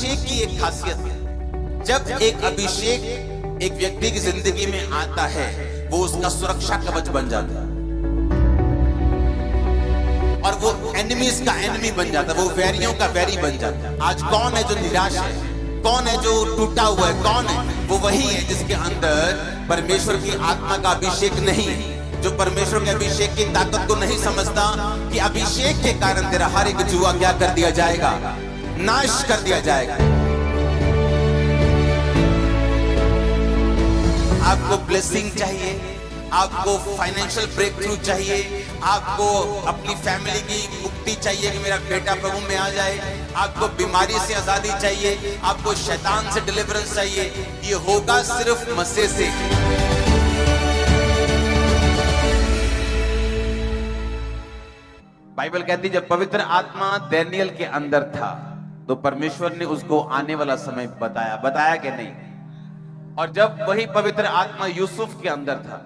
अभिषेक की एक खासियत है। जब एक अभिषेक एक व्यक्ति की जिंदगी में आता है, वो उसका सुरक्षा कवच बन जाता है और वो एनिमीज का एनिमी बन जाता है, वो वैरियों का वैरी बन जाता है। आज कौन है जो निराश है, कौन है जो टूटा हुआ है, कौन है? वो वही है जिसके अंदर परमेश्वर की आत्मा का अभिषेक नहीं है, जो परमेश्वर के अभिषेक की ताकत को नहीं समझता कि अभिषेक के कारण तेरा हर एक जुआ क्या कर दिया जाएगा, नाश कर दिया जाएगा। आपको ब्लेसिंग चाहिए, आपको फाइनेंशियल ब्रेक थ्रू चाहिए, आपको अपनी फैमिली की मुक्ति चाहिए कि मेरा बेटा प्रभु में आ जाए, आपको बीमारी से आजादी चाहिए, आपको शैतान से डिलीवरेंस चाहिए, ये होगा सिर्फ मसीह से। बाइबल कहती जब पवित्र आत्मा दानियेल के अंदर था तो परमेश्वर ने उसको आने वाला समय बताया कि नहीं। और जब वही पवित्र आत्मा यूसुफ के अंदर था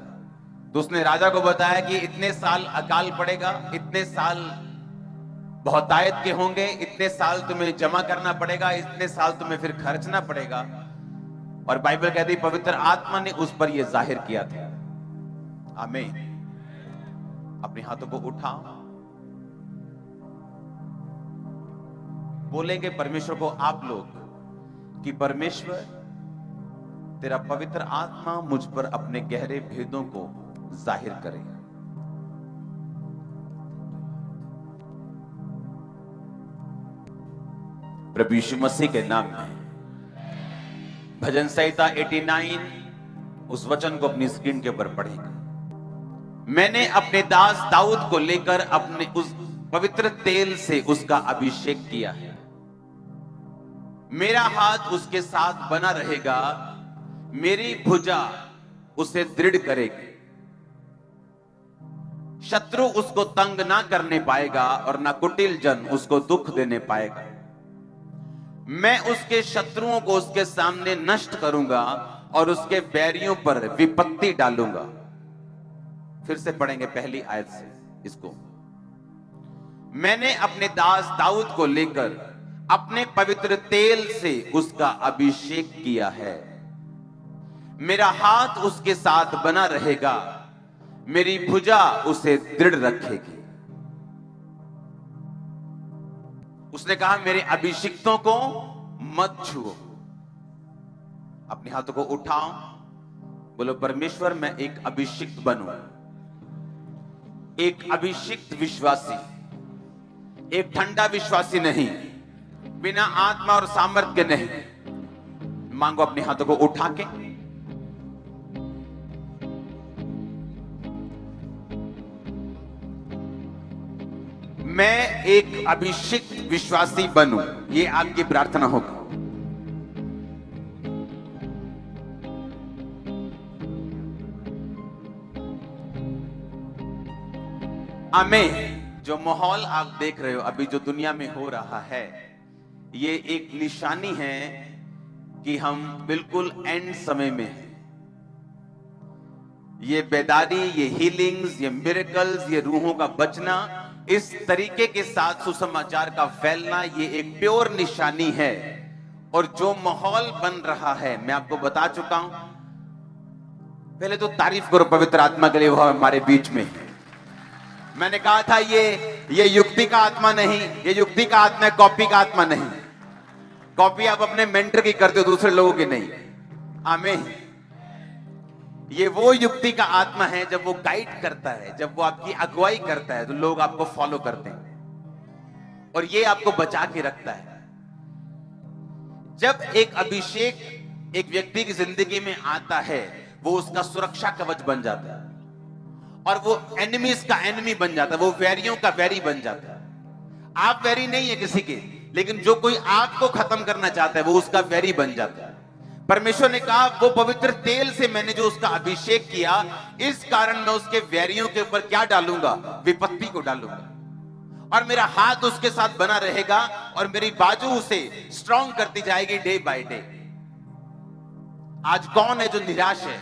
तो उसने राजा को बताया कि इतने साल अकाल पड़ेगा, इतने साल बहुतायत के होंगे, इतने साल तुम्हें जमा करना पड़ेगा, इतने साल तुम्हें फिर खर्चना पड़ेगा। और बाइबल कहती पवित्र आत्मा ने उस पर यह जाहिर किया था। आमीन। अपने हाथों को उठाओ, बोलेंगे परमेश्वर को आप लोग कि परमेश्वर तेरा पवित्र आत्मा मुझ पर अपने गहरे भेदों को जाहिर करे। प्रभु यीशु मसीह के नाम में भजन संहिता 89 उस वचन को अपनी स्क्रीन के ऊपर पढ़ेगा। मैंने अपने दास दाऊद को लेकर अपने उस पवित्र तेल से उसका अभिषेक किया है, मेरा हाथ उसके साथ बना रहेगा, मेरी भुजा उसे दृढ़ करेगी, शत्रु उसको तंग ना करने पाएगा और ना कुटिल जन उसको दुख देने पाएगा। मैं उसके शत्रुओं को उसके सामने नष्ट करूंगा और उसके बैरियों पर विपत्ति डालूंगा। फिर से पढ़ेंगे पहली आयत से इसको। मैंने अपने दास दाऊद को लेकर अपने पवित्र तेल से उसका अभिषेक किया है, मेरा हाथ उसके साथ बना रहेगा, मेरी भुजा उसे दृढ़ रखेगी। उसने कहा मेरे अभिषिक्तों को मत छुओ। अपने हाथों को उठाओ, बोलो परमेश्वर मैं एक अभिषिक्त बनूं, एक अभिषिक्त विश्वासी, एक ठंडा विश्वासी नहीं, बिना आत्मा और सामर्थ्य के नहीं। मांगो अपने हाथों को उठा के। मैं एक अभिषिक्त विश्वासी बनूं, ये आपकी प्रार्थना होगी। आमीन। जो माहौल आप देख रहे हो अभी जो दुनिया में हो रहा है, ये एक निशानी है कि हम बिल्कुल एंड समय में हैं। ये बेदारी, ये हीलिंग्स, ये मिरेकल्स, ये रूहों का बचना, इस तरीके के साथ सुसमाचार का फैलना, ये एक प्योर निशानी है। और जो माहौल बन रहा है मैं आपको बता चुका हूं। पहले तो तारीफ करो पवित्र आत्मा के लिए, वो हमारे बीच में। मैंने कहा था ये युक्ति का आत्मा नहीं, ये युक्ति का आत्मा है, कॉपी का आत्मा नहीं। कॉपी आप अपने मेंटर की करते हो, दूसरे लोगों की नहीं। आमीन। ये वो युक्ति का आत्मा है जब वो गाइड करता है, जब वो आपकी अगुवाई करता है तो लोग आपको फॉलो करते हैं और ये आपको बचा के रखता है। जब एक अभिषेक एक व्यक्ति की जिंदगी में आता है, वो उसका सुरक्षा कवच बन जाता है और वो एनिमीज का एनिमी बन जाता है, वो वैरियों का वैरी बन जाता है। आप वैरी नहीं है किसी के, लेकिन जो कोई आपको खत्म करना चाहता है वो उसका वैरी बन जाता है। परमेश्वर ने कहा वो पवित्र तेल से मैंने जो उसका अभिषेक किया, इस कारण मैं उसके वैरियों के ऊपर क्या डालूंगा, विपत्ति को डालूंगा और मेरा हाथ उसके साथ बना रहेगा और मेरी बाजू उसे स्ट्रॉन्ग करती जाएगी डे बाय डे। आज कौन है जो निराश है,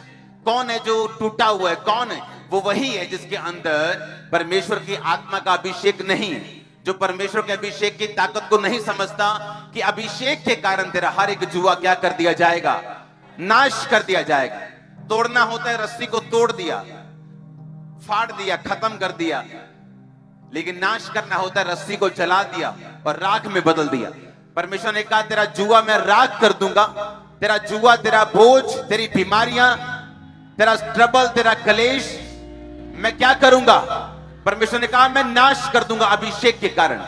कौन है जो टूटा हुआ है, कौन है? वो वही है जिसके अंदर परमेश्वर की आत्मा का अभिषेक नहीं, जो परमेश्वर के अभिषेक की ताकत को नहीं समझता कि अभिषेक के कारण तेरा हर एक जुआ क्या कर दिया जाएगा, नाश कर दिया जाएगा। तोड़ना होता है, रस्सी को तोड़ दिया, फाड़ दिया, खत्म कर दिया, लेकिन नाश करना होता है, रस्सी को जला दिया और राख में बदल दिया। परमेश्वर ने कहा तेरा जुआ मैं राख कर दूंगा, तेरा जुआ, तेरा बोझ, तेरी बीमारियां, तेरा ट्रबल, तेरा कलेश मैं क्या करूंगा? परमेश्वर ने कहा मैं नाश कर दूंगा अभिषेक के कारण।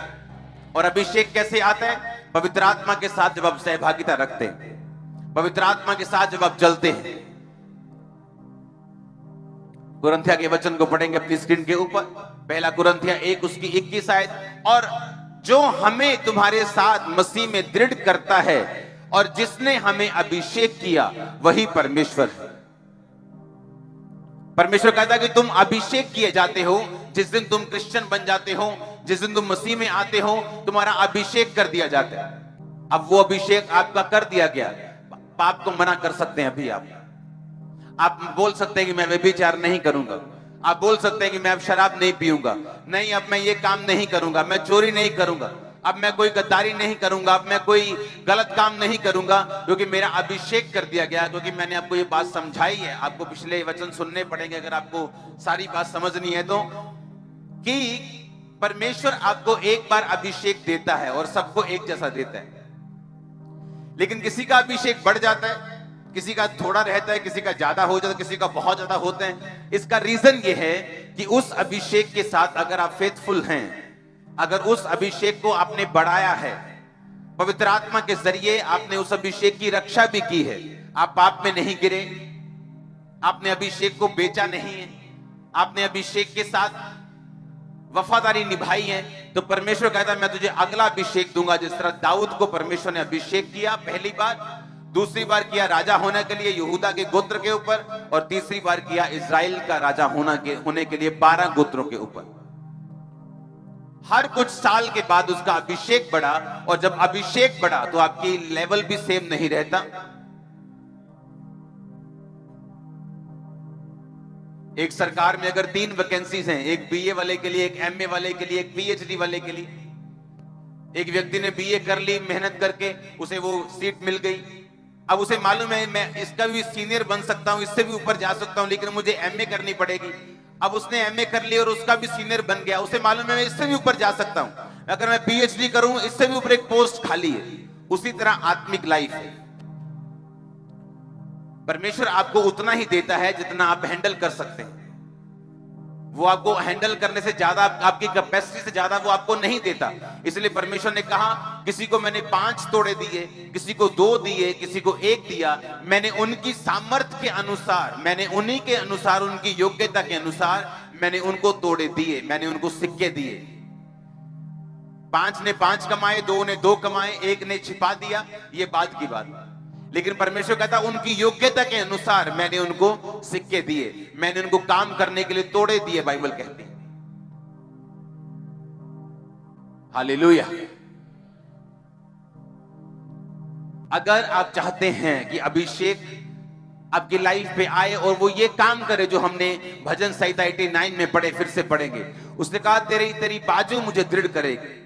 और अभिषेक कैसे आता है? पवित्र आत्मा के साथ जब आप सहभागिता रखते हैं, पवित्र आत्मा के साथ जब आप जलते हैं। कुरिन्थिया के वचन को पढ़ेंगे अपनी स्क्रीन के ऊपर, पहला कुरिन्थिया 1 उसकी 21 आयत। और जो हमें तुम्हारे साथ मसीह में दृढ़ करता है और जिसने हमें अभिषेक किया वही परमेश्वर है। परमेश्वर कहता है कि तुम अभिषेक किए जाते हो, जिस दिन तुम क्रिश्चियन बन जाते हो, जिस दिन तुम मसीह में आते हो, तुम्हारा अभिषेक कर दिया जाता है। अब वो अभिषेक आपका कर दिया गया, पाप को मना कर सकते हैं। अभी आप बोल सकते हैं कि मैं व्यभिचार नहीं करूंगा, आप बोल सकते हैं कि मैं अब शराब नहीं पीऊंगा, नहीं अब मैं ये काम नहीं करूंगा, मैं चोरी नहीं करूंगा, अब मैं कोई गद्दारी नहीं करूंगा, अब मैं कोई गलत काम नहीं करूंगा, क्योंकि मेरा अभिषेक कर दिया गया। क्योंकि मैंने आपको ये बात समझाई है, आपको पिछले वचन सुनने पड़ेंगे अगर आपको सारी बात समझनी है तो, कि परमेश्वर आपको एक बार अभिषेक देता है और सबको एक जैसा देता है। लेकिन किसी का अभिषेक बढ़ जाता है, किसी का थोड़ा रहता है, किसी का ज्यादा हो जाता है, किसी का बहुत ज्यादा होता है। इसका रीजन ये है कि उस अभिषेक के साथ अगर आप फेथफुल हैं, अगर उस अभिषेक को आपने बढ़ाया है, पवित्र आत्मा के जरिए आपने उस अभिषेक की रक्षा भी की है, आप पाप में नहीं गिरे, आपने अभिषेक को बेचा नहीं है, आपने अभिषेक के साथ वफादारी निभाई है, तो परमेश्वर कहता है मैं तुझे अगला अभिषेक दूंगा। जिस तरह दाऊद को परमेश्वर ने अभिषेक किया पहली बार, दूसरी बार किया राजा होने के लिए यहूदा के गोत्र के ऊपर, और तीसरी बार किया इजराइल का राजा होने के लिए 12 गोत्रों के ऊपर। हर कुछ साल के बाद उसका अभिषेक बढ़ा, और जब अभिषेक बढ़ा तो आपकी लेवल भी सेम नहीं रहता। एक सरकार में अगर 3 वैकेंसीज हैं, एक बीए वाले के लिए, एक एमए वाले के लिए, एक पीएचडी वाले के लिए। एक व्यक्ति ने बीए कर ली मेहनत करके, उसे वो सीट मिल गई। अब उसे मालूम है मैं इसका भी सीनियर बन सकता हूं, इससे भी ऊपर जा सकता हूं, लेकिन मुझे एमए करनी पड़ेगी। अब उसने एमए कर ली और उसका भी सीनियर बन गया, उसे मालूम है मैं इससे भी ऊपर जा सकता हूं, अगर मैं पीएचडी करूं इससे भी ऊपर एक पोस्ट खाली है। उसी तरह आत्मिक लाइफ है, परमेश्वर आपको उतना ही देता है जितना आप हैंडल कर सकते हैं। वो आपको हैंडल करने से ज्यादा, आपकी कैपेसिटी से ज्यादा वो आपको नहीं देता। इसलिए परमेश्वर ने कहा किसी को मैंने 5 तोड़े दिए, किसी को 2 दिए, किसी को 1 दिया। मैंने उनकी सामर्थ्य के अनुसार, मैंने उन्हीं के अनुसार, उनकी योग्यता के अनुसार मैंने उनको तोड़े दिए, मैंने उनको सिक्के दिए। 5 ने 5 कमाए, 2 ने 2 कमाए, 1 ने छिपा दिया, ये बात की बात। लेकिन परमेश्वर कहता उनकी योग्यता के अनुसार मैंने उनको सिक्के दिए, मैंने उनको काम करने के लिए तोड़े दिए, बाइबल कहती है। हालेलुया। अगर आप चाहते हैं कि अभिषेक आपकी लाइफ पे आए और वो ये काम करे जो हमने भजन संहिता 89 में पढ़े, फिर से पढ़ेंगे। उसने कहा तेरी बाजू मुझे दृढ़ करेगी,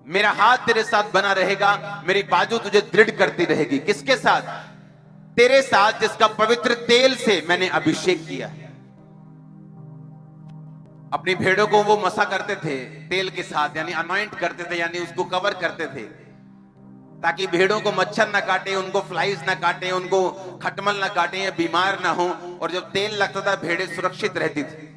मेरा हाथ तेरे साथ बना रहेगा, मेरी बाजू तुझे दृढ़ करती रहेगी। किसके साथ? तेरे साथ जिसका पवित्र तेल से मैंने अभिषेक किया है। अपनी भेड़ों को वो मसा करते थे तेल के साथ, यानी अनॉइंट करते थे, यानी उसको कवर करते थे ताकि भेड़ों को मच्छर ना काटे, उनको फ्लाइज ना काटे, उनको खटमल ना काटे, या बीमार ना हो। और जब तेल लगता था भेड़ें सुरक्षित रहती थी।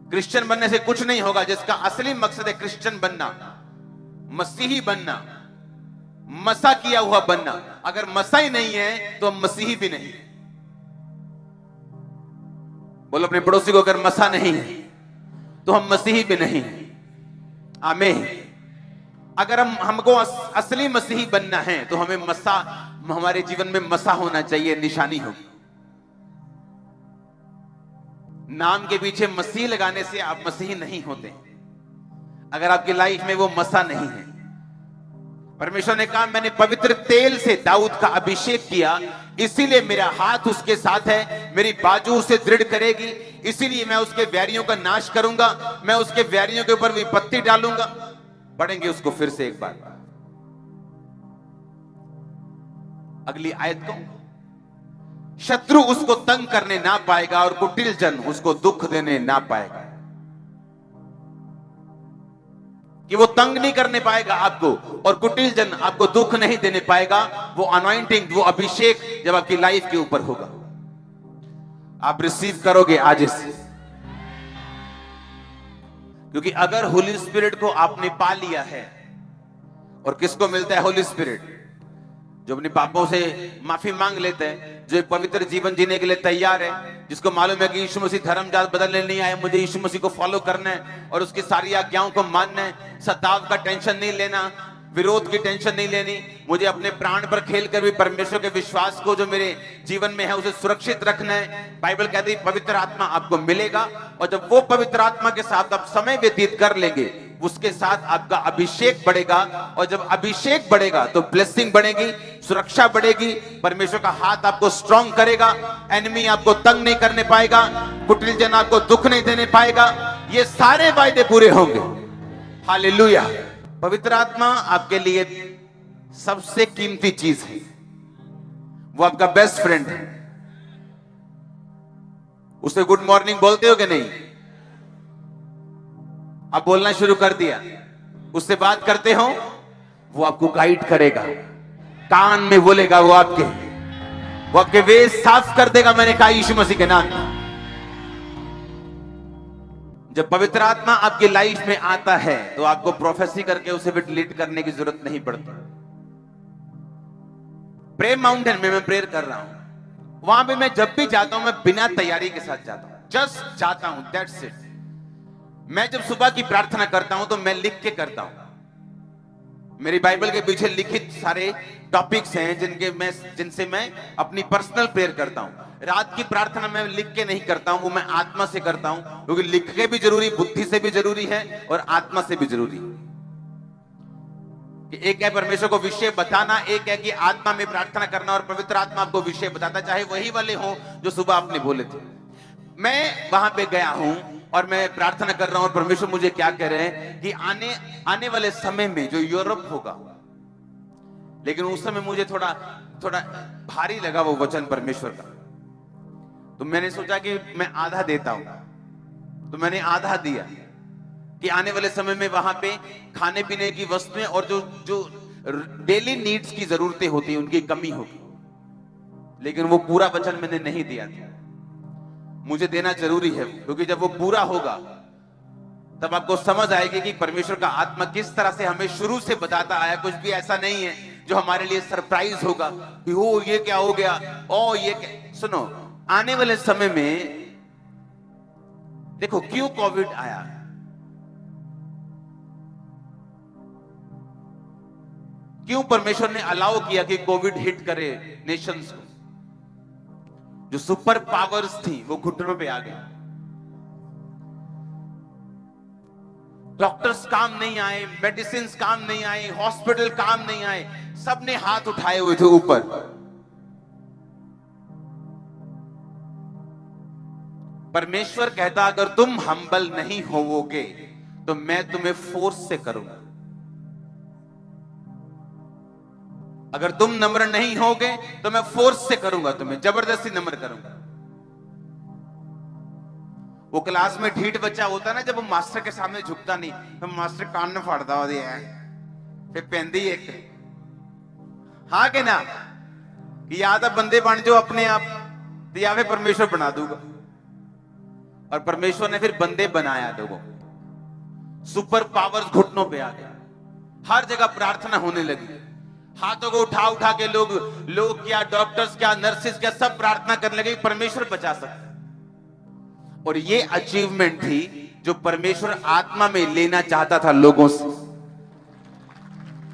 क्रिश्चियन बनने से कुछ नहीं होगा, जिसका असली मकसद है क्रिश्चियन बनना, मसीही बनना, मसा किया हुआ बनना। अगर मसा ही नहीं है तो हम मसीही भी नहीं। बोलो अपने पड़ोसी को, अगर मसा नहीं है तो हम मसीही भी नहीं। आमीन। अगर हमको असली मसीही बनना है तो हमें मसा, हमारे जीवन में मसा होना चाहिए, निशानी होगी। नाम के पीछे मसीह लगाने से आप मसीही नहीं होते अगर आपकी लाइफ में वो मसा नहीं है। परमेश्वर ने कहा मैंने पवित्र तेल से दाऊद का अभिषेक किया, इसीलिए मेरा हाथ उसके साथ है, मेरी बाजू उसे दृढ़ करेगी, इसीलिए मैं उसके वैरियों का नाश करूंगा, मैं उसके वैरियों के ऊपर विपत्ति डालूंगा। पढ़ेंगे उसको फिर से एक बार, अगली आयत को। शत्रु उसको तंग करने ना पाएगा और कुटिल जन उसको दुख देने ना पाएगा। कि वो तंग नहीं करने पाएगा आपको और कुटिल जन आपको दुख नहीं देने पाएगा। वो अनॉइंटिंग, वो अभिषेक जब आपकी लाइफ के ऊपर होगा, आप रिसीव करोगे आज इसे। क्योंकि अगर होली स्पिरिट को आपने पा लिया है, और किसको मिलता है होली स्पिरिट? जो अपने पापों से माफी मांग लेते हैं, जो एक पवित्र जीवन जीने के लिए तैयार है, जिसको मालूम है कि यीशु मसीह धर्म जात बदलने नहीं आए, मुझे यीशु मसीह को फॉलो करना है और उसकी सारी आज्ञाओं को मानना है, सताव का टेंशन नहीं लेना, विरोध की टेंशन नहीं लेनी, मुझे अपने प्राण पर खेलकर भी परमेश्वर के विश्वास को जो मेरे जीवन में है उसे सुरक्षित रखना है। बाइबल कहती है पवित्र आत्मा आपको मिलेगा, और जब वो पवित्र आत्मा के साथ आप समय व्यतीत कर लेंगे, उसके साथ आपका अभिषेक बढ़ेगा, और जब अभिषेक बढ़ेगा तो ब्लेसिंग बढ़ेगी, सुरक्षा बढ़ेगी, परमेश्वर का हाथ आपको स्ट्रांग करेगा, एनिमी आपको तंग नहीं करने पाएगा, कुटिल जन आपको दुख नहीं देने पाएगा। ये सारे वायदे पूरे होंगे। हालेलुया। पवित्र आत्मा आपके लिए सबसे कीमती चीज है, वो आपका बेस्ट फ्रेंड है। उसे गुड मॉर्निंग बोलते हो कि नहीं? आप बोलना शुरू कर दिया, उससे बात करते हो, वो आपको गाइड करेगा, कान में बोलेगा, वो आपके वे साफ कर देगा। मैंने कहा यीशु मसीह के नाम में। जब पवित्र आत्मा आपकी लाइफ में आता है तो आपको प्रोफेसी करके उसे भी डिलीट करने की जरूरत नहीं पड़ती। प्रेयर माउंटेन में मैं प्रेयर कर रहा हूं, वहां पे मैं जब भी जाता हूं मैं बिना तैयारी के साथ जाता हूं, जस्ट जाता हूं, दैट्स इट। मैं जब सुबह की प्रार्थना करता हूं तो मैं लिख के करता हूं। मेरी बाइबल के पीछे लिखित सारे टॉपिक्स हैं जिनसे मैं अपनी पर्सनल प्रेयर करता हूं। रात की प्रार्थना मैं लिख के नहीं करता हूं, वो मैं आत्मा से करता हूं, क्योंकि लिख के भी जरूरी, बुद्धि से भी जरूरी है और आत्मा से भी जरूरी है। एक है परमेश्वर को विषय बताना, एक है कि आत्मा में प्रार्थना करना, और पवित्र आत्मा आपको विषय बताता, चाहे वही वाले हो जो सुबह आपने बोले थे। मैं वहां पे गया हूं और मैं प्रार्थना कर रहा हूं, और परमेश्वर मुझे क्या कह रहे हैं कि आने वाले समय में जो यूरोप होगा, लेकिन उस समय मुझे थोड़ा भारी लगा वो वचन परमेश्वर का, तो मैंने सोचा कि मैं आधा देता हूं, तो मैंने आधा दिया कि आने वाले समय में वहां पे खाने पीने की वस्तुएं और जो डेली नीड्स की जरूरतें होती हैं उनकी कमी होगी, लेकिन वो पूरा वचन मैंने नहीं दिया था। मुझे देना जरूरी है, क्योंकि जब वो पूरा होगा तब आपको समझ आएगी कि परमेश्वर का आत्मा किस तरह से हमें शुरू से बताता आया। कुछ भी ऐसा नहीं है जो हमारे लिए सरप्राइज होगा कि हो ये क्या हो गया, ओ ये क्या। सुनो, आने वाले समय में देखो क्यों कोविड आया। क्यों परमेश्वर ने अलाउ किया कि कोविड हिट करे नेशंस को? जो सुपर पावर्स थी वो घुटनों पे आ गई। डॉक्टर्स काम नहीं आए, मेडिसिन काम नहीं आए, हॉस्पिटल काम नहीं आए, सबने हाथ उठाए हुए थे ऊपर। परमेश्वर कहता अगर तुम हम्बल नहीं होवोगे तो मैं तुम्हें फोर्स से करूंगा। अगर तुम नम्र नहीं होगे तो मैं फोर्स से करूंगा, तुम्हें जबरदस्ती नम्र करूंगा। वो क्लास में ढीठ बच्चा होता ना, जब वो मास्टर के सामने झुकता नहीं तो मास्टर कान में फाड़ता हो दिया फिर पहनती एक हाँ के ना कि या तो बंदे बन जाओ अपने आप या फिर परमेश्वर बना दूंगा। और परमेश्वर ने फिर बंदे बनाया लोगों, सुपर पावर्स घुटनों पे आ गए, हर जगह प्रार्थना होने लगी, हाथों को उठा उठा के लोग क्या, डॉक्टर्स क्या, नर्सेस क्या, सब प्रार्थना करने लगे परमेश्वर बचा सकते। और ये अचीवमेंट थी जो परमेश्वर आत्मा में लेना चाहता था लोगों से।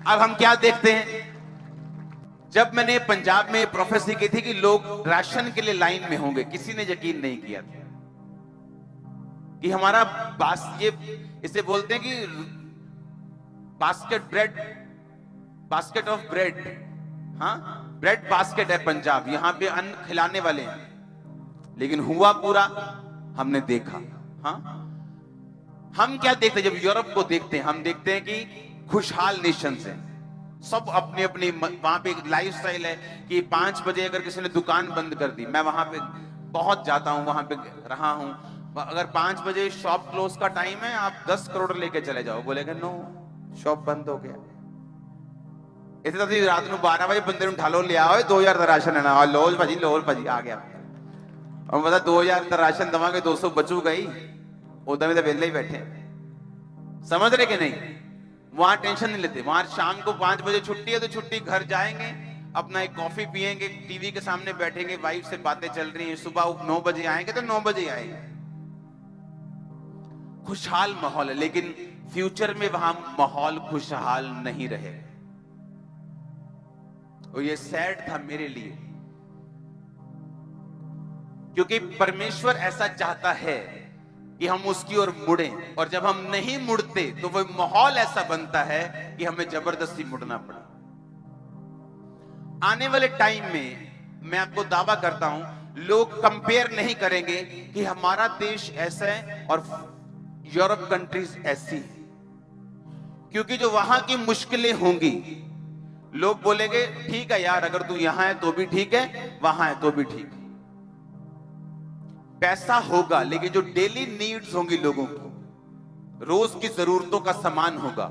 अब हम क्या देखते हैं, जब मैंने पंजाब में प्रोफेसी की थी कि लोग राशन के लिए लाइन में होंगे, किसी ने यकीन नहीं किया था कि हमारा इसे बोलते हैं कि basket bread basket of bread, हाँ ब्रेड बास्केट है पंजाब, यहां पे अन्न खिलाने वाले हैं, लेकिन हुआ पूरा हमने देखा। हाँ हम क्या देखते हैं जब यूरोप को देखते हैं, हम देखते हैं कि खुशहाल नेशन है, सब अपने अपने, वहां पे लाइफस्टाइल है कि 5 बजे अगर किसी ने दुकान बंद कर दी, मैं वहां पे बहुत जाता हूं, वहां पे रहा हूं, अगर 5 बजे शॉप क्लोज का टाइम है, आप 10 करोड़ लेके चले जाओ, बोलेगा नो शॉप बंद हो गया। इसे तो रात को 12 बजे बंदे उठा लो, ले आओ 2000 का राशन है ना, लोल भाजी आ गया, और बता 2000 का राशन दवांगे, 200 बचू गई, उधर में तो वेले ही बैठे, समझ रहे कि नहीं। वहां टेंशन नहीं लेते, वहां शाम को 5 बजे छुट्टी है तो छुट्टी, घर जाएंगे, अपना एक कॉफी पियेंगे, टीवी के सामने बैठेंगे, वाइफ से बातें चल रही हैं, सुबह 9 बजे आएंगे तो 9 बजे आएंगे, खुशहाल माहौल है। लेकिन फ्यूचर में वहां माहौल खुशहाल नहीं रहे, और ये सैड था मेरे लिए, क्योंकि परमेश्वर ऐसा चाहता है कि हम उसकी ओर मुड़ें, और जब हम नहीं मुड़ते तो वो माहौल ऐसा बनता है कि हमें जबरदस्ती मुड़ना पड़ा। आने वाले टाइम में मैं आपको दावा करता हूं, लोग कंपेयर नहीं करेंगे कि हमारा देश ऐसा है और यूरोप कंट्रीज ऐसी है, क्योंकि जो वहां की मुश्किलें होंगी, लोग बोलेंगे ठीक है यार, अगर तू यहां है तो भी ठीक है, वहां है तो भी ठीक है। पैसा होगा, लेकिन जो डेली नीड्स होंगी लोगों की, रोज की जरूरतों का सामान होगा,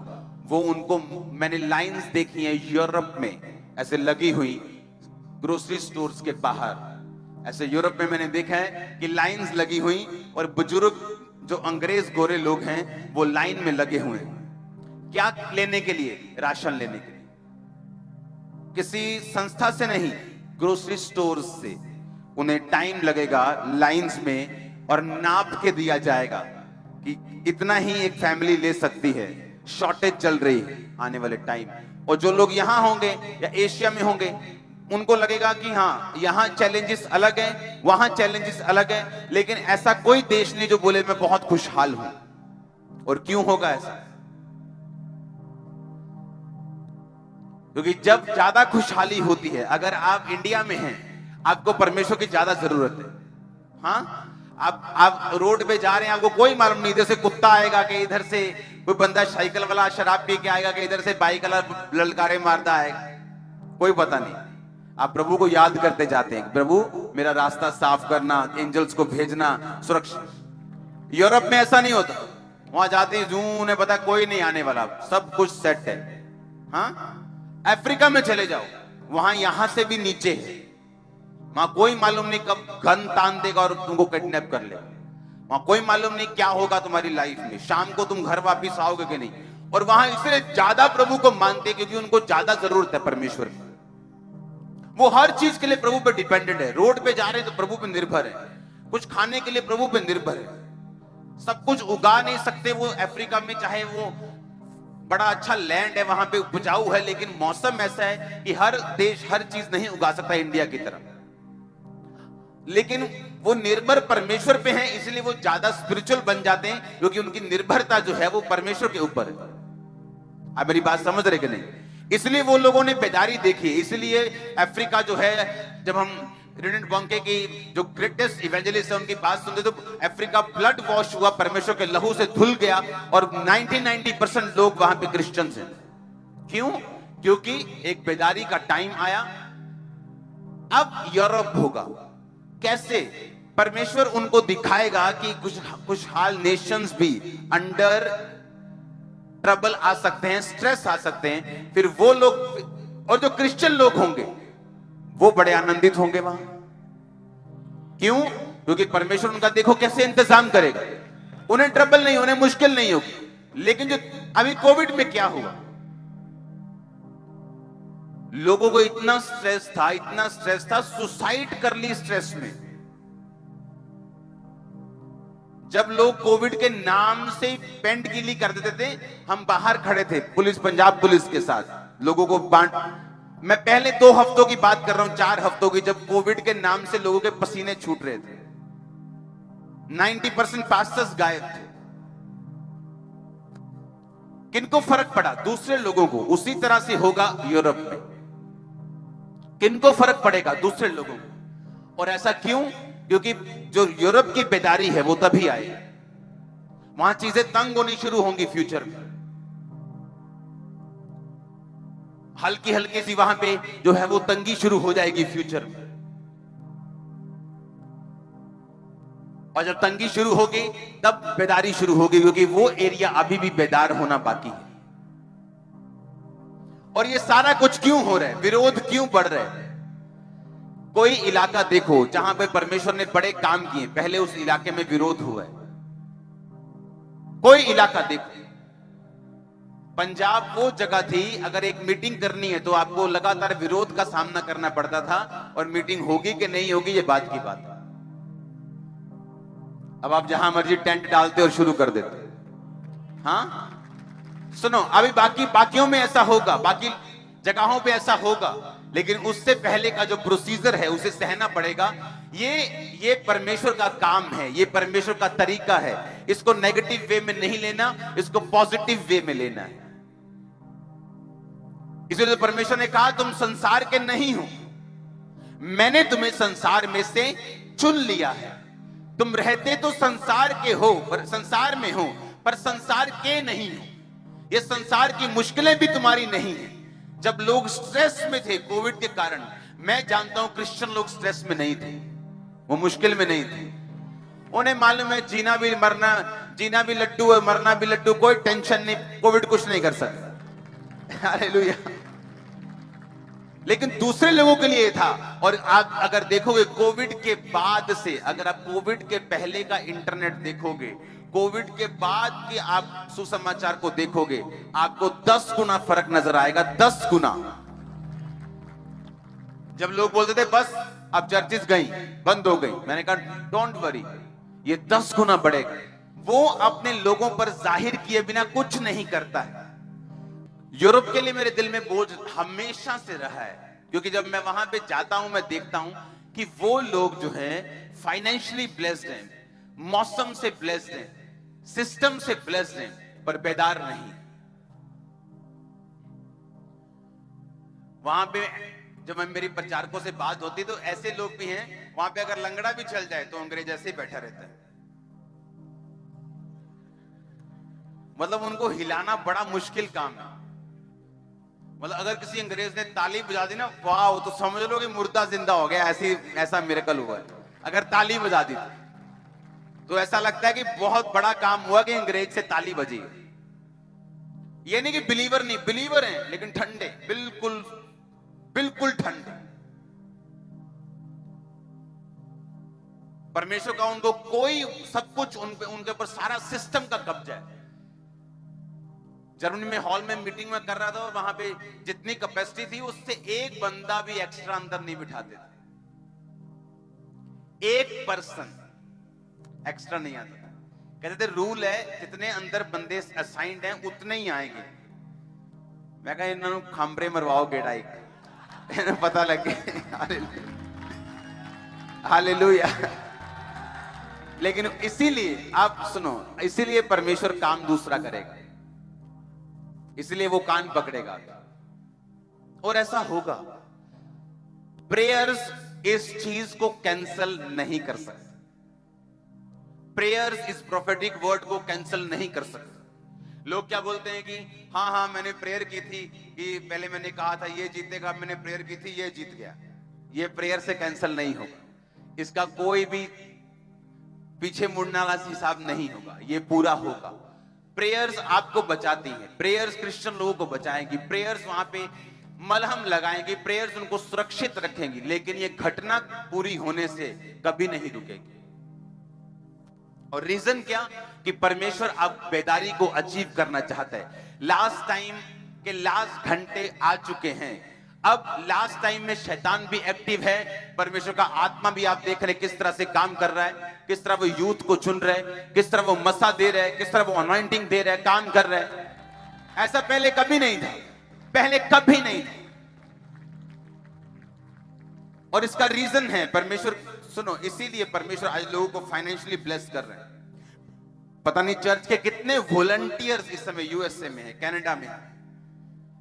वो उनको, मैंने लाइंस देखी हैं यूरोप में ऐसे लगी हुई, ग्रोसरी स्टोर्स के बाहर ऐसे यूरोप में मैंने देखा है कि लाइंस लगी हुई, और बुजुर्ग जो अंग्रेज गोरे लोग हैं वो लाइन में लगे हुए हैं, क्या लेने के लिए? राशन लेने के लिए, किसी संस्था से नहीं, ग्रोसरी स्टोर्स से। उन्हें टाइम लगेगा लाइंस में, और नाप के दिया जाएगा कि इतना ही एक फैमिली ले सकती है, शॉर्टेज चल रही है आने वाले टाइम। और जो लोग यहां होंगे या एशिया में होंगे, उनको लगेगा कि हाँ यहां चैलेंजेस अलग हैं, वहां चैलेंजेस अलग हैं, लेकिन ऐसा कोई देश नहीं जो बोले मैं बहुत खुशहाल हूं। और क्यों होगा ऐसा? क्योंकि जब ज्यादा खुशहाली होती है, अगर आप इंडिया में हैं, आपको परमेश्वर की ज्यादा जरूरत है। हाँ आप रोड पे जा रहे हैं, आपको कोई मालूम नहीं, इधर से कुत्ता आएगा कि इधर से कोई बंदा साइकिल वाला शराब पी के आएगा कि इधर से बाइक वाला ललकारे मारता आएगा, कोई पता नहीं। आप प्रभु को याद करते जाते हैं, प्रभु मेरा रास्ता साफ करना, एंजल्स को भेजना, सुरक्षा। यूरोप में ऐसा नहीं होता, वहां जाते ही जू, उन्हें पता कोई नहीं आने वाला, सब कुछ सेट है। हाँ अफ्रीका में चले जाओ, वहां यहां से भी नीचे है, वहां कोई मालूम नहीं कब गन तान देगा और तुमको किडनैप कर ले, वहां कोई मालूम नहीं क्या होगा तुम्हारी लाइफ में, शाम को तुम घर वापस आओगे कि नहीं। और वहां इसलिए ज्यादा प्रभु को मानते क्योंकि उनको ज्यादा जरूरत है परमेश्वर की, वो हर चीज के लिए प्रभु पे डिपेंडेंट है। रोड पे जा रहे हैं तो प्रभु पे निर्भर है, कुछ खाने के लिए प्रभु पे निर्भर है, सब कुछ उगा नहीं सकते वो अफ्रीका में, चाहे वो बड़ा अच्छा लैंड है, वहां पे उपजाऊ है, लेकिन मौसम ऐसा है कि हर देश हर चीज नहीं उगा सकता इंडिया की तरह, लेकिन वो निर्भर परमेश्वर पे हैं, इसलिए वो ज्यादा स्पिरिचुअल बन जाते हैं, क्योंकि उनकी निर्भरता जो है वो परमेश्वर के ऊपर है। आप मेरी बात समझ रहे कि नहीं? इसलिए वो लोगों ने बेदारी देखी, इसलिए अफ्रीका जो है, जब हम रेनेड बॉन्के की जो ग्रेटेस्ट इवेंजलिस्ट है उनकी बात सुनते तो अफ्रीका ब्लड वॉश हुआ, परमेश्वर के लहू से धुल गया, और 90% लोग वहां पे क्रिश्चियंस हैं। क्यों? क्योंकि एक बेदारी का टाइम आया। अब यूरोप होगा कैसे? परमेश्वर उनको दिखाएगा कि कुछ खुशहाल नेशंस भी अंडर ट्रबल आ सकते हैं, स्ट्रेस आ सकते हैं, फिर वो लोग, और जो क्रिश्चियन लोग होंगे वो बड़े आनंदित होंगे वहां। क्यों? क्योंकि परमेश्वर उनका देखो कैसे इंतजाम करेगा, उन्हें ट्रबल नहीं, उन्हें मुश्किल नहीं होगी। लेकिन जो अभी कोविड में क्या हुआ, लोगों को इतना स्ट्रेस था, सुसाइड कर ली स्ट्रेस में। जब लोग कोविड के नाम से पेंट गीली कर देते थे, हम बाहर खड़े थे पुलिस, पंजाब पुलिस के साथ, लोगों को बांट, मैं पहले 2 हफ्तों की बात कर रहा हूं, 4 हफ्तों की, जब कोविड के नाम से लोगों के पसीने छूट रहे थे, 90% पास्टर्स गायब थे। किनको फर्क पड़ा? दूसरे लोगों को। उसी तरह से होगा यूरोप में। किनको फर्क पड़ेगा? दूसरे लोगों को। और ऐसा क्यों? क्योंकि जो यूरोप की बेदारी है वो तभी आएगी, वहां चीजें तंग होनी शुरू होंगी फ्यूचर में। हल्की हल्की सी वहां पे जो है वो तंगी शुरू हो जाएगी फ्यूचर में। और जब तंगी शुरू होगी तब बेदारी शुरू होगी, क्योंकि वो एरिया अभी भी बेदार होना बाकी है। और ये सारा कुछ क्यों हो रहा है? विरोध क्यों बढ़ रहा है? कोई इलाका देखो जहां पे परमेश्वर ने बड़े काम किए, पहले उस इलाके में विरोध हुआ है। कोई इलाका देखो। पंजाब वो जगह थी, अगर एक मीटिंग करनी है तो आपको लगातार विरोध का सामना करना पड़ता था, और मीटिंग होगी कि नहीं होगी ये बात की बात है। अब आप जहां मर्जी टेंट डालते और शुरू कर देते। हाँ सुनो, अभी बाकियों में ऐसा होगा, बाकी जगहों पे ऐसा होगा, लेकिन उससे पहले का जो प्रोसीजर है उसे सहना पड़ेगा। ये परमेश्वर का काम है, ये परमेश्वर का तरीका है। इसको नेगेटिव वे में नहीं लेना, इसको पॉजिटिव वे में लेना है। इसलिए तो परमेश्वर ने कहा तुम संसार के नहीं हो, मैंने तुम्हें संसार में से चुन लिया है। तुम रहते तो संसार के हो, पर संसार में हो, पर संसार के नहीं हो। ये संसार की मुश्किलें भी तुम्हारी नहीं है। जब लोग स्ट्रेस में थे कोविड के कारण, मैं जानता हूं क्रिश्चियन लोग स्ट्रेस में नहीं थे, वो मुश्किल में नहीं थे। उन्हें मालूम है जीना भी लड्डू है, मरना भी लड्डू, कोई टेंशन नहीं, कोविड कुछ नहीं कर सकता। हालेलुया। लेकिन दूसरे लोगों के लिए था। और आप अगर देखोगे कोविड के बाद से, अगर आप कोविड के पहले का इंटरनेट देखोगे, कोविड के बाद के आप सुसमाचार को देखोगे, आपको 10 गुना फर्क नजर आएगा। 10 गुना। जब लोग बोलते थे बस अब चर्चिस गई, बंद हो गई, मैंने कहा डोंट वरी, ये 10 गुना बढ़ेगा। वो अपने लोगों पर जाहिर किए बिना कुछ नहीं करता है। यूरोप के लिए मेरे दिल में बोझ हमेशा से रहा है, क्योंकि जब मैं वहां पे जाता हूं मैं देखता हूं कि वो लोग जो हैं फाइनेंशियली ब्लेस्ड हैं, मौसम से ब्लेस्ड हैं, सिस्टम से ब्लेस्ड हैं, पर बेदार नहीं। वहां पे जब मेरी प्रचारकों से बात होती तो ऐसे लोग भी हैं, वहां पे अगर लंगड़ा भी चल जाए तो अंग्रेज ऐसे ही बैठा रहता है। मतलब उनको हिलाना बड़ा मुश्किल काम है। मतलब अगर किसी अंग्रेज ने ताली बजा दी ना, वाह, तो समझ लो कि मुर्दा जिंदा हो गया, ऐसा मिरेकल हुआ है। अगर ताली बजा दी तो ऐसा लगता है कि बहुत बड़ा काम हुआ कि अंग्रेज से ताली बजी। ये नहीं कि बिलीवर नहीं, बिलीवर हैं लेकिन ठंडे, बिल्कुल ठंडे। परमेश्वर का उनको कोई सब कुछ उनके ऊपर सारा सिस्टम का कब्जा है। जर्मनी में हॉल में मीटिंग में कर रहा था और वहां पे जितनी कैपेसिटी थी उससे एक बंदा भी एक्स्ट्रा अंदर नहीं बिठाते थे। एक पर्सन एक्स्ट्रा नहीं आता था। कहते थे रूल है जितने अंदर बंदे असाइंड हैं उतने ही आएंगे। मैं कहा इन्होंने खामरे मरवाओ गेड़ा एक, पता लगे। हालेलुया। लेकिन इसीलिए आप सुनो, इसीलिए परमेश्वर काम दूसरा करेगा, इसलिए वो कान पकड़ेगा और ऐसा होगा। प्रेयर्स इस चीज को कैंसल नहीं कर सकते। प्रेयर्स इस प्रोफेटिक वर्ड को कैंसल नहीं कर सकते। लोग क्या बोलते हैं कि हाँ मैंने प्रेयर की थी कि पहले मैंने कहा था ये जीतेगा, मैंने प्रेयर की थी ये जीत गया। ये प्रेयर से कैंसल नहीं होगा, इसका कोई भी पीछे मुड़ने वाला हिसाब नहीं होगा, ये पूरा होगा। प्रेयर्स आपको बचाती है, प्रेयर्स क्रिश्चियन लोगों को बचाएंगी, प्रेयर्स वहां पे मलहम लगाएंगी, प्रेयर्स उनको सुरक्षित रखेंगी। लेकिन ये घटना पूरी होने से कभी नहीं रुकेगी। और रीजन क्या? कि परमेश्वर अब बेदारी को अचीव करना चाहता है। लास्ट टाइम के लास्ट घंटे आ चुके हैं। अब लास्ट टाइम में शैतान भी एक्टिव है, परमेश्वर का आत्मा भी आप देख रहे किस तरह से काम कर रहा है, किस तरह वो यूथ को चुन रहा है, किस तरह वो मसा दे रहा है, किस तरह वो अनॉइंटिंग दे रहा है, काम कर रहा है। ऐसा पहले कभी नहीं था, पहले कभी नहीं था। और इसका रीजन है परमेश्वर, सुनो, इसीलिए परमेश्वर आज लोगों को फाइनेंशियली ब्लेस कर रहे हैं। पता नहीं चर्च के कितने वॉलंटियर्स इस समय यूएसए में है, कनाडा में।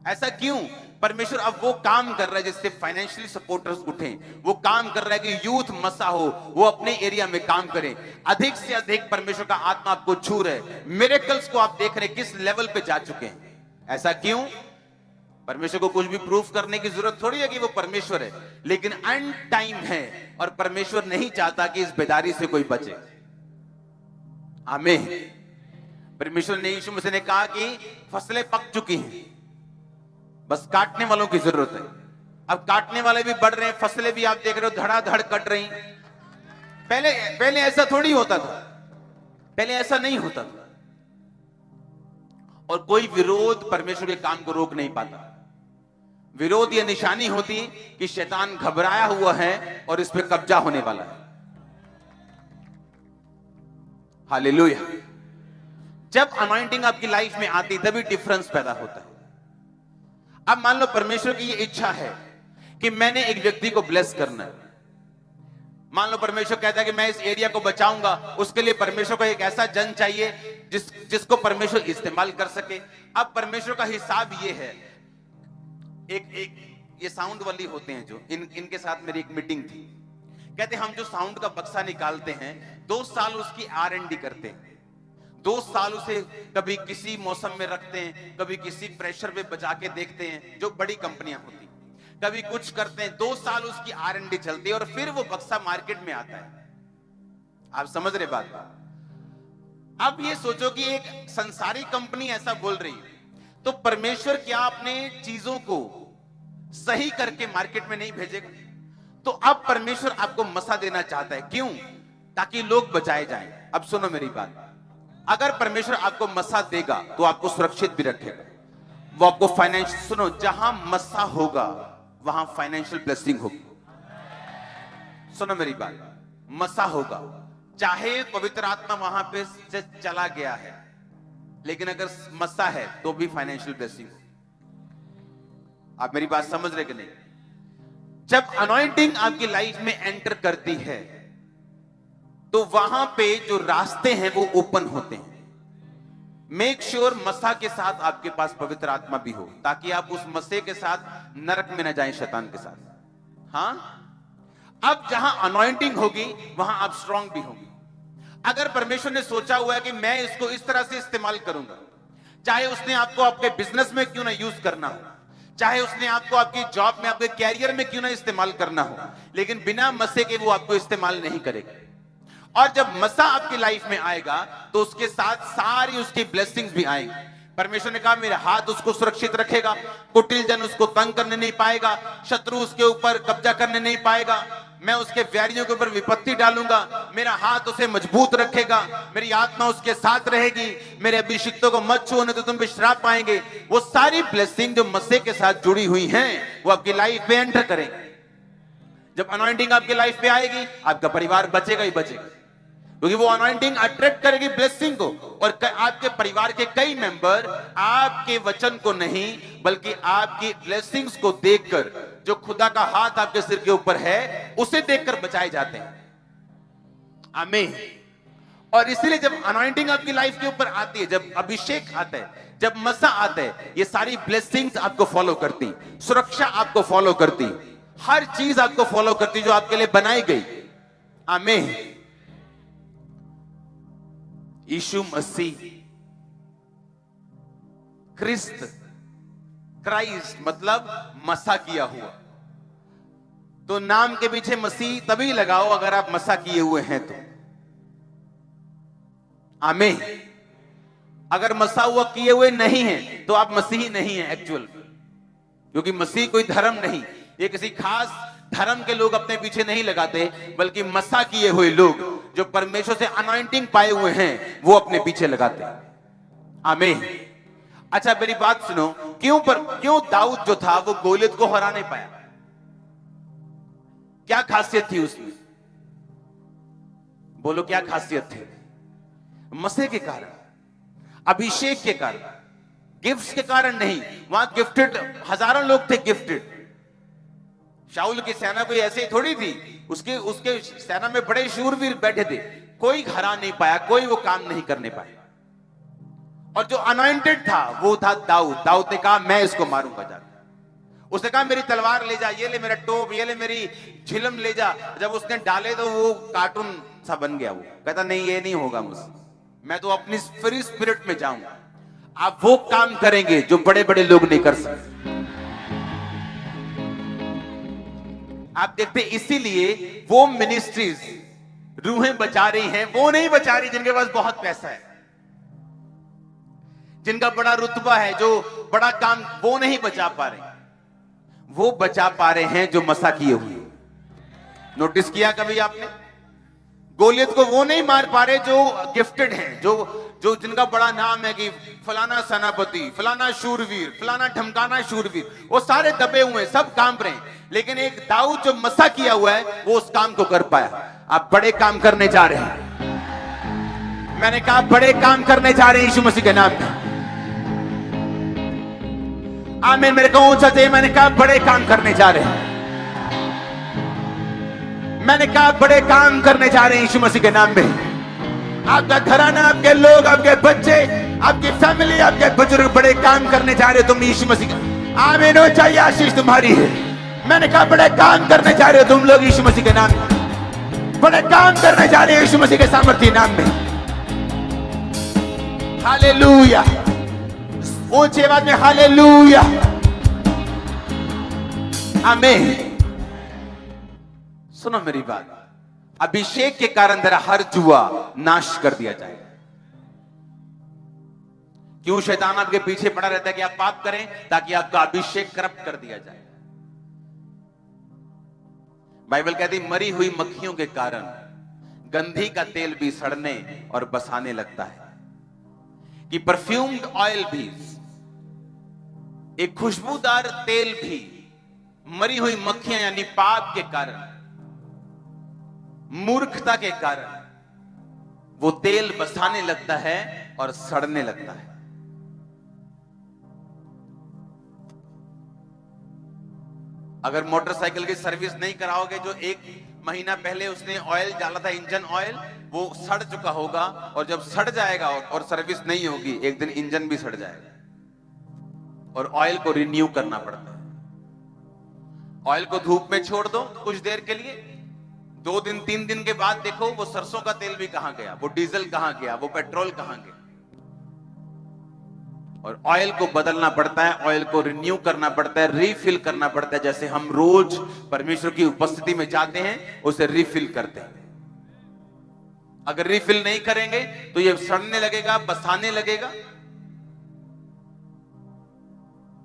ऐसा क्यों? परमेश्वर अब वो काम कर रहा है जिससे फाइनेंशियली सपोर्टर्स उठे, वो काम कर रहा है कि यूथ मसा हो, वो अपने एरिया में काम करें। अधिक से अधिक परमेश्वर का आत्मा आपको छू रहे, मिरेकल्स को आप देख रहे किस लेवल पे जा चुके हैं। ऐसा क्यों? परमेश्वर को कुछ भी प्रूफ करने की जरूरत थोड़ी है कि वो परमेश्वर है, लेकिन एंड टाइम है और परमेश्वर नहीं चाहता कि इस बेदारी से कोई बचे। आमीन। परमेश्वर ने, यीशु मसीह ने कहा कि फसलें पक चुकी हैं, बस काटने वालों की जरूरत है। अब काटने वाले भी बढ़ रहे हैं, फसलें भी आप देख रहे हो धड़ाधड़ कट रही। पहले ऐसा थोड़ी होता था, पहले ऐसा नहीं होता था। और कोई विरोध परमेश्वर के काम को रोक नहीं पाता। विरोध यह निशानी होती कि शैतान घबराया हुआ है और इस पे कब्जा होने वाला है। हालेलुया। जब अनॉइंटिंग आपकी लाइफ में आती तभी डिफरेंस पैदा होता है। अब मान लो परमेश्वर की ये इच्छा है कि मैंने एक व्यक्ति को ब्लेस करना है। मान लो परमेश्वर कहता है कि मैं इस एरिया को बचाऊंगा, उसके लिए परमेश्वर को एक ऐसा जन चाहिए जिसको परमेश्वर इस्तेमाल कर सके। अब परमेश्वर का हिसाब ये है, ये साउंड वाली होते हैं जो इनके साथ मेरी एक मीटिंग थी। कहते हम जो साउंड का बक्सा निकालते हैं 2 साल उसकी R&D करते हैं, 2 साल उसे कभी किसी मौसम में रखते हैं, कभी किसी प्रेशर पे बजा के देखते हैं, जो बड़ी कंपनियां होती, कभी कुछ करते हैं। 2 साल उसकी R&D चलती है और फिर वो बक्सा मार्केट में आता है। आप समझ रहे बात? अब ये सोचो कि एक संसारी कंपनी ऐसा बोल रही है, तो परमेश्वर क्या अपने चीजों को सही करके मार्केट में नहीं भेजेगा? तो अब परमेश्वर आपको मसा देना चाहता है। क्यों? ताकि लोग बचाए जाएं। अब सुनो मेरी बात, अगर परमेश्वर आपको मसा देगा तो आपको सुरक्षित भी रखेगा, वो आपको फाइनेंशियल, सुनो, जहां मसा होगा वहां फाइनेंशियल ब्लेसिंग होगी। सुनो मेरी बात, मसा होगा, चाहे पवित्र आत्मा वहां पे से चला गया है, लेकिन अगर मसा है तो भी फाइनेंशियल ब्लेसिंग हो। आप मेरी बात समझ रहे कि नहीं? जब अनॉइंटिंग आपकी लाइफ में एंटर करती है तो वहां पे जो रास्ते हैं वो ओपन होते हैं। मेक श्योर मसा के साथ आपके पास पवित्र आत्मा भी हो, ताकि आप उस मसे के साथ नरक में न जाएं शैतान के साथ। हां, अब जहां अनॉइंटिंग होगी वहां आप स्ट्रांग भी होंगे। अगर परमेश्वर ने सोचा हुआ है कि मैं इसको इस तरह से इस्तेमाल करूंगा, चाहे उसने आपको आपके बिजनेस में क्यों ना यूज करना हो, चाहे उसने आपको आपकी जॉब में, आपके कैरियर में क्यों ना इस्तेमाल करना हो, लेकिन बिना मसे के वो आपको इस्तेमाल नहीं करेगा। और जब मसा आपकी लाइफ में आएगा तो उसके साथ सारी उसकी ब्लेसिंग्स भी आएंगी। परमेश्वर ने कहा मेरा हाथ उसको सुरक्षित रखेगा, कुटिल जन उसको तंग करने नहीं पाएगा, शत्रु उसके ऊपर कब्जा करने नहीं पाएगा, मैं उसके वैरियों के ऊपर विपत्ति डालूंगा, मेरा हाथ उसे मजबूत रखेगा, मेरी आत्मा उसके साथ रहेगी, मेरे अभिषिक्तों को मत छूने तो तुम पे श्राप पाएंगे। वो सारी ब्लेसिंग जो मसे के साथ जुड़ी हुई हैं वो आपकी लाइफ में एंटर करेंगे। जब अनॉइंटिंग आपकी लाइफ में आएगी आपका परिवार बचेगा ही बचेगा, क्योंकि वो अनॉइंटिंग अट्रैक्ट करेगी ब्लेसिंग को। और आपके परिवार के कई मेंबर आपके वचन को नहीं बल्कि आपकी ब्लेसिंग्स को देखकर, जो खुदा का हाथ आपके सिर के ऊपर है उसे देखकर बचाए जाते हैं। आमीन। और इसलिए जब अनॉइंटिंग आपकी लाइफ के ऊपर आती है, जब अभिषेक आता है, जब मसा आता है, ये सारी ब्लेसिंग्स आपको फॉलो करती, सुरक्षा आपको फॉलो करती, हर चीज आपको फॉलो करती जो आपके लिए बनाई गई। आमीन। यीशु मसीह, क्राइस्ट मतलब मसा किया हुआ। तो नाम के पीछे मसीह तभी लगाओ अगर आप मसा किए हुए हैं तो। आमीन। अगर मसा हुआ किए हुए नहीं है तो आप मसीही नहीं है एक्चुअल, क्योंकि मसीह कोई धर्म नहीं, ये किसी खास धर्म के लोग अपने पीछे नहीं लगाते, बल्कि मसा किए हुए लोग जो परमेश्वर से अनॉइंटिंग पाए हुए हैं वो अपने पीछे लगाते हैं। आमीन। अच्छा मेरी बात सुनो, क्यों दाऊद जो था वो गोलियत को हरा नहीं पाया? क्या खासियत थी उसमें? बोलो क्या खासियत थी? मसे के कारण, अभिषेक के कारण, गिफ्ट्स के कारण नहीं। वहां गिफ्टेड हजारों लोग थे, गिफ्टेड। शाऊल की सेना कोई ऐसे ही थोड़ी थी, उसके सेना में बड़े शूरवीर बैठे थे, कोई हरा नहीं पाया, कोई वो काम नहीं करने पाया। और जो अनॉइंटेड था वो था दाऊद। दाऊद ने कहा मैं इसको मारूंगा जाकर। उसने कहा मेरी तलवार ले जा, ये ले मेरा टोप, ये ले मेरी झिलम ले जा। जब उसने डाले तो वो कार्टून सा बन गया। वो कहता नहीं ये नहीं होगा मुझसे, मैं तो अपनी फ्री स्पिरिट में जाऊंगा। आप वो काम करेंगे जो बड़े बड़े लोग नहीं कर सकते। आप देखते इसीलिए वो मिनिस्ट्रीज रूहें बचा रही हैं, वो नहीं बचा रही जिनके पास बहुत पैसा है, जिनका बड़ा रुतबा है, जो बड़ा काम, वो नहीं बचा पा रहे। वो बचा पा रहे हैं जो मसा किए हुए। नोटिस किया कभी आपने? गोलियत को वो नहीं मार पा रहे जो गिफ्टेड हैं, जो जिनका बड़ा नाम है कि फलाना सेनापति, फलाना शूरवीर, फलाना ढमकाना शूरवीर। वो सारे दबे हुए हैं, सब कांप रहे हैं, लेकिन एक दाऊद जो मसा किया हुआ है वो उस काम को कर पाया। आप बड़े काम करने जा रहे हैं। मैंने कहा बड़े काम करने जा रहे हैं यीशु मसीह के नाम में। आमीन। मेरे को ऊंचा चाहिए। मैंने कहा बड़े काम करने जा रहे हैं। मैंने कहा बड़े काम करने जा रहे हैं यीशु मसीह के नाम में। आपका घराना, आपके लोग, आपके बच्चे, आपकी फैमिली, आपके बुजुर्ग बड़े काम करने जा रहे हो तुम यीशु मसीह का। आमीन। हो चाहिए आशीष तुम्हारी है। मैंने कहा बड़े काम करने जा रहे हो तुम लोग यीशु मसीह के नाम में। बड़े काम करने जा रहे हो यीशु मसीह के सामर्थ्य नाम में। हालेलुया। ऊंची आवाज में हालेलुया। आमीन। सुनो मेरी बात, अभिषेक के कारण तेरा हर जुआ नाश कर दिया जाए। क्यों शैतान आपके पीछे पड़ा रहता है कि आप पाप करें, ताकि आपका अभिषेक करप्ट कर दिया जाए। बाइबल कहती मरी हुई मक्खियों के कारण गंधी का तेल भी सड़ने और बसाने लगता है, कि परफ्यूम्ड ऑयल भी, एक खुशबूदार तेल भी मरी हुई मक्खियां यानी पाप के कारण, मूर्खता के कारण वो तेल बसाने लगता है और सड़ने लगता है। अगर मोटरसाइकिल की सर्विस नहीं कराओगे, जो 1 महीना पहले उसने ऑयल डाला था, इंजन ऑयल, वो सड़ चुका होगा, और जब सड़ जाएगा और सर्विस नहीं होगी, एक दिन इंजन भी सड़ जाएगा और ऑयल को रिन्यू करना पड़ता है। ऑयल को धूप में छोड़ दो कुछ देर के लिए, 2 दिन 3 दिन के बाद देखो वो सरसों का तेल भी कहां गया, वो डीजल कहां गया, वो पेट्रोल कहां गया। और ऑयल को बदलना पड़ता है, ऑयल को रिन्यू करना पड़ता है, रीफिल करना पड़ता है। जैसे हम रोज परमेश्वर की उपस्थिति में जाते हैं, उसे रीफिल करते हैं। अगर रीफिल नहीं करेंगे तो ये सड़ने लगेगा, बसाने लगेगा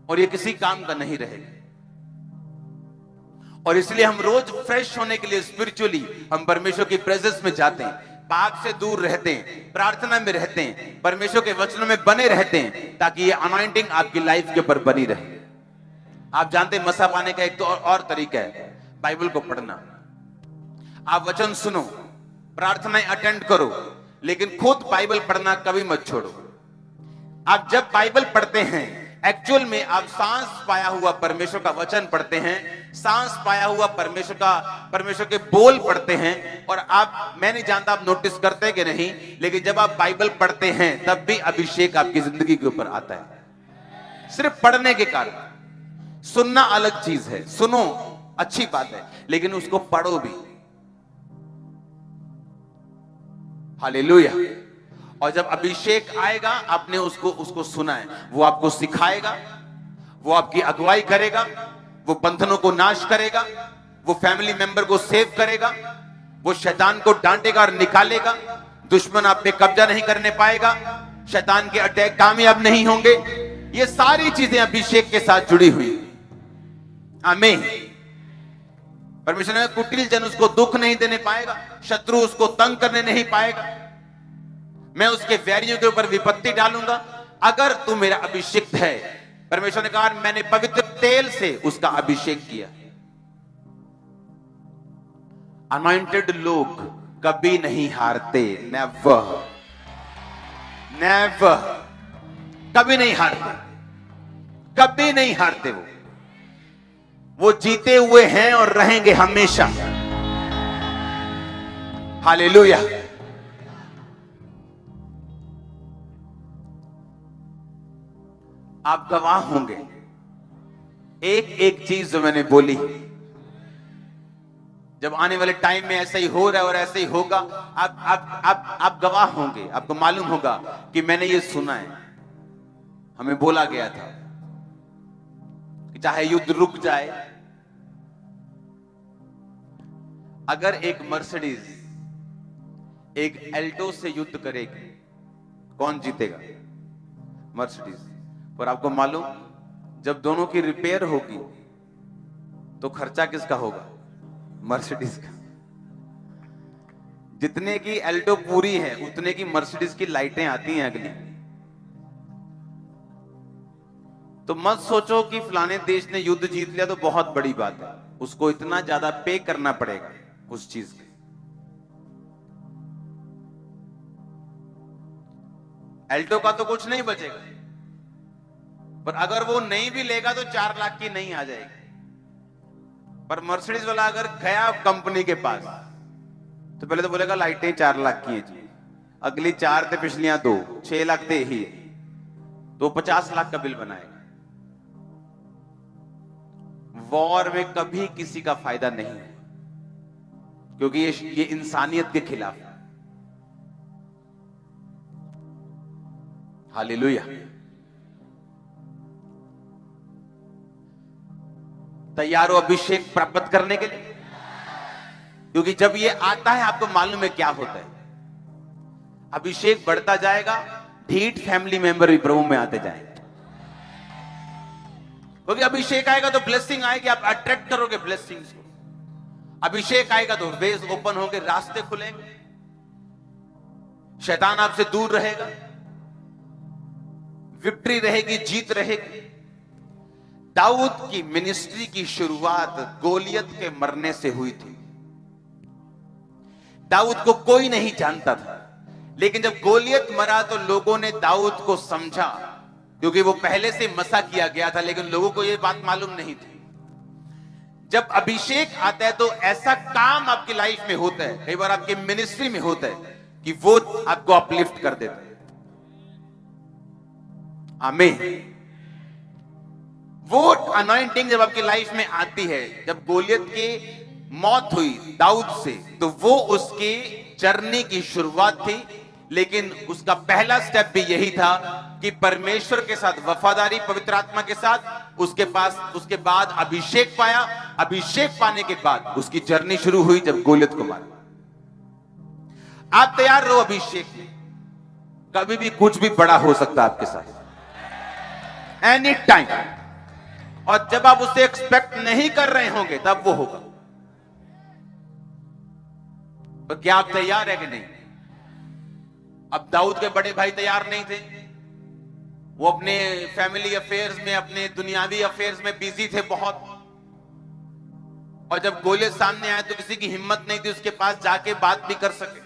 और ये किसी काम का नहीं रहेगा। और इसलिए हम रोज फ्रेश होने के लिए स्पिरिचुअली हम परमेश्वर की प्रेजेंस में जाते हैं, पाप से दूर रहते हैं, प्रार्थना में रहते हैं, परमेश्वर के वचनों में बने रहते हैं, ताकि ये अनॉइंटिंग आपकी लाइफ के ऊपर बनी रहे। आप जानते हैं मसा पाने का एक तो और तरीका है, बाइबल को पढ़ना। आप वचन सुनो, प्रार्थनाएं अटेंड करो, लेकिन खुद बाइबल पढ़ना कभी मत छोड़ो। आप जब बाइबल पढ़ते हैं, एक्चुअल में आप सांस पाया हुआ परमेश्वर का वचन पढ़ते हैं, सांस पाया हुआ परमेश्वर के बोल पढ़ते हैं। और आप, मैं नहीं जानता आप नोटिस करते हैं कि नहीं, लेकिन जब आप बाइबल पढ़ते हैं तब भी अभिषेक आपकी जिंदगी के ऊपर आता है, सिर्फ पढ़ने के कारण। सुनना अलग चीज है, सुनो अच्छी बात है, लेकिन उसको पढ़ो भी। हालेलुया। और जब अभिषेक आएगा, आपने उसको सुना है, वो आपको सिखाएगा, वो आपकी अगुवाई करेगा, वो बंधनों को नाश करेगा, वो फैमिली मेंबर को सेव करेगा, वो शैतान को डांटेगा और निकालेगा। दुश्मन आप पे कब्जा नहीं करने पाएगा, शैतान के अटैक कामयाब नहीं होंगे। ये सारी चीजें अभिषेक के साथ जुड़ी हुई। आमीन। परमेश्वर ने कुटिल जन उसको दुख नहीं देने पाएगा, शत्रु उसको तंग करने नहीं पाएगा। मैं उसके वैरियों के ऊपर विपत्ति डालूंगा अगर तू मेरा अभिषिक्त है। परमेश्वर ने कहा मैंने पवित्र तेल से उसका अभिषेक किया। अनॉइंटेड लोग कभी नहीं हारते, नेवर नेवर, कभी नहीं हारते, कभी नहीं हारते। वो जीते हुए हैं और रहेंगे हमेशा। हालेलुया। आप गवाह होंगे। एक एक चीज जो मैंने बोली, जब आने वाले टाइम में ऐसा ही हो रहा है और ऐसा ही होगा, आप गवाह होंगे। आपको मालूम होगा कि मैंने ये सुना है, हमें बोला गया था कि चाहे युद्ध रुक जाए, अगर एक मर्सिडीज एक एल्टो से युद्ध करेगी, कौन जीतेगा? मर्सिडीज। पर आपको मालूम, जब दोनों की रिपेयर होगी तो खर्चा किसका होगा? मर्सिडीज का। जितने की एल्टो पूरी है उतने की मर्सिडीज की लाइटें आती हैं अगली। तो मत सोचो कि फलाने देश ने युद्ध जीत लिया तो बहुत बड़ी बात है, उसको इतना ज्यादा पे करना पड़ेगा उस चीज के। एल्टो का तो कुछ नहीं बचेगा, पर अगर वो नहीं भी लेगा तो 4 लाख की नहीं आ जाएगी। पर मर्सिडीज वाला अगर गया कंपनी के पास तो पहले तो बोलेगा लाइटें 4 लाख की हैं जी, अगली 4 थे, पिछलियां 2, 6 लाख थे ही, तो 50 लाख का बिल बनाएगा। वॉर में कभी किसी का फायदा नहीं है, क्योंकि ये इंसानियत के खिलाफ है। हालेलुया। तैयार हो अभिषेक प्राप्त करने के लिए? क्योंकि जब ये आता है आपको मालूम है क्या होता है, अभिषेक बढ़ता जाएगा, ढीठ फैमिली मेंबर भी प्रभु में आते जाएंगे। क्योंकि अभिषेक आएगा तो ब्लेसिंग आएगी, आप अट्रैक्ट करोगे ब्लेसिंग्स को। अभिषेक आएगा तो वेज ओपन होंगे, रास्ते खुलेंगे, शैतान आपसे दूर रहेगा, विक्ट्री रहेगी, जीत रहेगी। दाऊद की मिनिस्ट्री की शुरुआत गोलियत के मरने से हुई थी। दाऊद को कोई नहीं जानता था, लेकिन जब गोलियत मरा तो लोगों ने दाऊद को समझा, क्योंकि वो पहले से मसा किया गया था, लेकिन लोगों को यह बात मालूम नहीं थी। जब अभिषेक आता है तो ऐसा काम आपकी लाइफ में होता है, कई बार आपकी मिनिस्ट्री में होता है कि वो आपको अपलिफ्ट कर देता है। आमीन। वो अनॉइंटिंग जब आपकी लाइफ में आती है, जब गोलियत की मौत हुई दाऊद से, तो वो उसकी जर्नी की शुरुआत थी। लेकिन उसका पहला स्टेप भी यही था कि परमेश्वर के साथ वफादारी, पवित्र आत्मा के साथ, उसके बाद अभिषेक पाया। अभिषेक पाने के बाद उसकी जर्नी शुरू हुई जब गोलियत को मारा। आप तैयार रहो अभिषेक में, कभी भी कुछ भी बड़ा हो सकता है आपके साथ, एनी टाइम। और जब आप उसे एक्सपेक्ट नहीं कर रहे होंगे तब वो होगा। तो क्या आप तैयार है कि नहीं? अब दाऊद के बड़े भाई तैयार नहीं थे, वो अपने फैमिली अफेयर्स में, अपने दुनियावी अफेयर्स में बिजी थे बहुत। और जब गोलियत सामने आए तो किसी की हिम्मत नहीं थी उसके पास जाके बात भी कर सके।